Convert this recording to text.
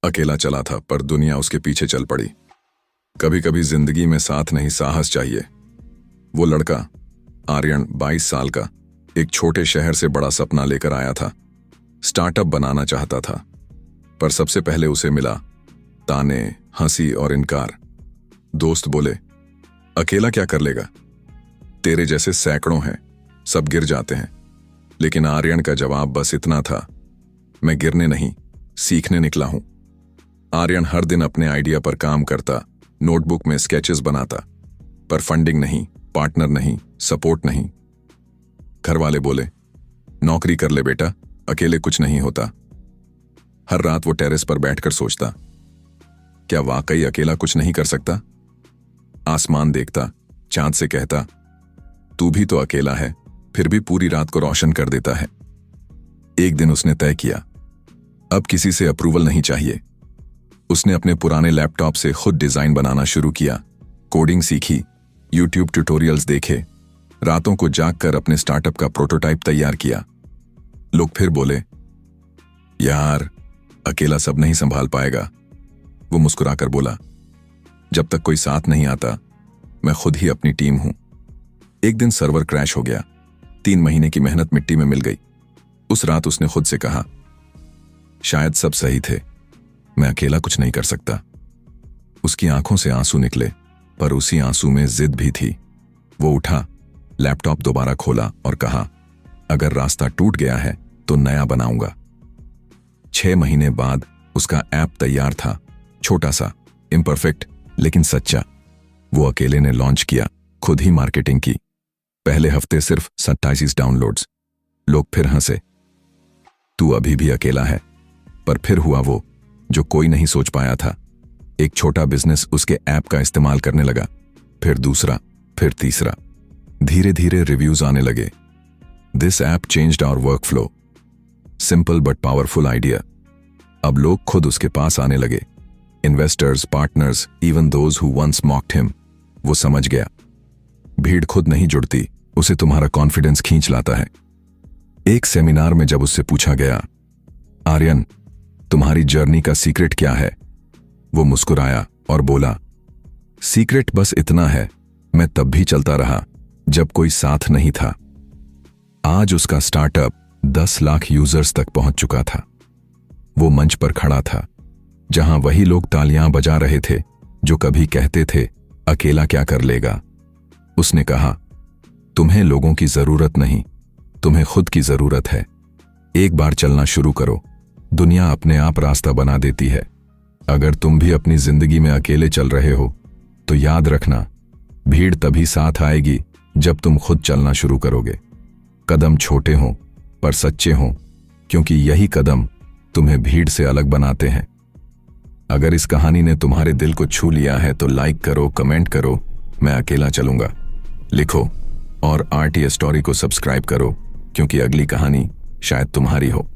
अकेला चला था पर दुनिया उसके पीछे चल पड़ी। कभी कभी जिंदगी में साथ नहीं साहस चाहिए। वो लड़का आर्यन 22 साल का एक छोटे शहर से बड़ा सपना लेकर आया था। स्टार्टअप बनाना चाहता था, पर सबसे पहले उसे मिला ताने, हंसी और इनकार। दोस्त बोले, अकेला क्या कर लेगा, तेरे जैसे सैकड़ों हैं, सब गिर जाते हैं। लेकिन आर्यन का जवाब बस इतना था, मैं गिरने नहीं, सीखने निकला हूं। आर्यन हर दिन अपने आइडिया पर काम करता, नोटबुक में स्केचेस बनाता, पर फंडिंग नहीं, पार्टनर नहीं, सपोर्ट नहीं। घर वाले बोले, नौकरी कर ले बेटा, अकेले कुछ नहीं होता। हर रात वो टेरेस पर बैठकर सोचता, क्या वाकई अकेला कुछ नहीं कर सकता। आसमान देखता, चांद से कहता, तू भी तो अकेला है, फिर भी पूरी रात को रोशन कर देता है। एक दिन उसने तय किया, अब किसी से अप्रूवल नहीं चाहिए। उसने अपने पुराने लैपटॉप से खुद डिजाइन बनाना शुरू किया, कोडिंग सीखी, यूट्यूब ट्यूटोरियल्स देखे, रातों को जागकर अपने स्टार्टअप का प्रोटोटाइप तैयार किया। लोग फिर बोले, यार अकेला सब नहीं संभाल पाएगा। वो मुस्कुराकर बोला, जब तक कोई साथ नहीं आता, मैं खुद ही अपनी टीम हूं। एक दिन सर्वर क्रैश हो गया, 3 महीने की मेहनत मिट्टी में मिल गई। उस रात उसने खुद से कहा, शायद सब सही थे, मैं अकेला कुछ नहीं कर सकता। उसकी आंखों से आंसू निकले, पर उसी आंसू में जिद भी थी। वो उठा, लैपटॉप दोबारा खोला और कहा, अगर रास्ता टूट गया है तो नया बनाऊंगा। 6 महीने बाद उसका ऐप तैयार था, छोटा सा, इम्परफेक्ट लेकिन सच्चा। वो अकेले ने लॉन्च किया, खुद ही मार्केटिंग की। पहले हफ्ते सिर्फ 27 डाउनलोड्स। लोग फिर हंसे, तू अभी भी अकेला है। पर फिर हुआ वो जो कोई नहीं सोच पाया था। एक छोटा बिजनेस उसके ऐप का इस्तेमाल करने लगा, फिर दूसरा, फिर तीसरा। धीरे धीरे रिव्यूज आने लगे, this app changed our workflow. Simple but powerful idea. अब लोग खुद उसके पास आने लगे, investors, partners, even those who once mocked him. वो समझ गया, भीड़ खुद नहीं जुड़ती, उसे तुम्हारा कॉन्फिडेंस खींच लाता है। एक सेमिनार में जब उससे पूछा गया, आर्यन तुम्हारी जर्नी का सीक्रेट क्या है, वो मुस्कुराया और बोला, सीक्रेट बस इतना है, मैं तब भी चलता रहा जब कोई साथ नहीं था। आज उसका स्टार्टअप 10 लाख यूजर्स तक पहुंच चुका था। वो मंच पर खड़ा था जहां वही लोग तालियां बजा रहे थे जो कभी कहते थे, अकेला क्या कर लेगा। उसने कहा, तुम्हें लोगों की जरूरत नहीं, तुम्हें खुद की जरूरत है। एक बार चलना शुरू करो, दुनिया अपने आप रास्ता बना देती है। अगर तुम भी अपनी जिंदगी में अकेले चल रहे हो तो याद रखना, भीड़ तभी साथ आएगी जब तुम खुद चलना शुरू करोगे। कदम छोटे हों पर सच्चे हों, क्योंकि यही कदम तुम्हें भीड़ से अलग बनाते हैं। अगर इस कहानी ने तुम्हारे दिल को छू लिया है तो लाइक करो, कमेंट करो, मैं अकेला चलूंगा लिखो, और आरटीएस स्टोरी को सब्सक्राइब करो, क्योंकि अगली कहानी शायद तुम्हारी हो।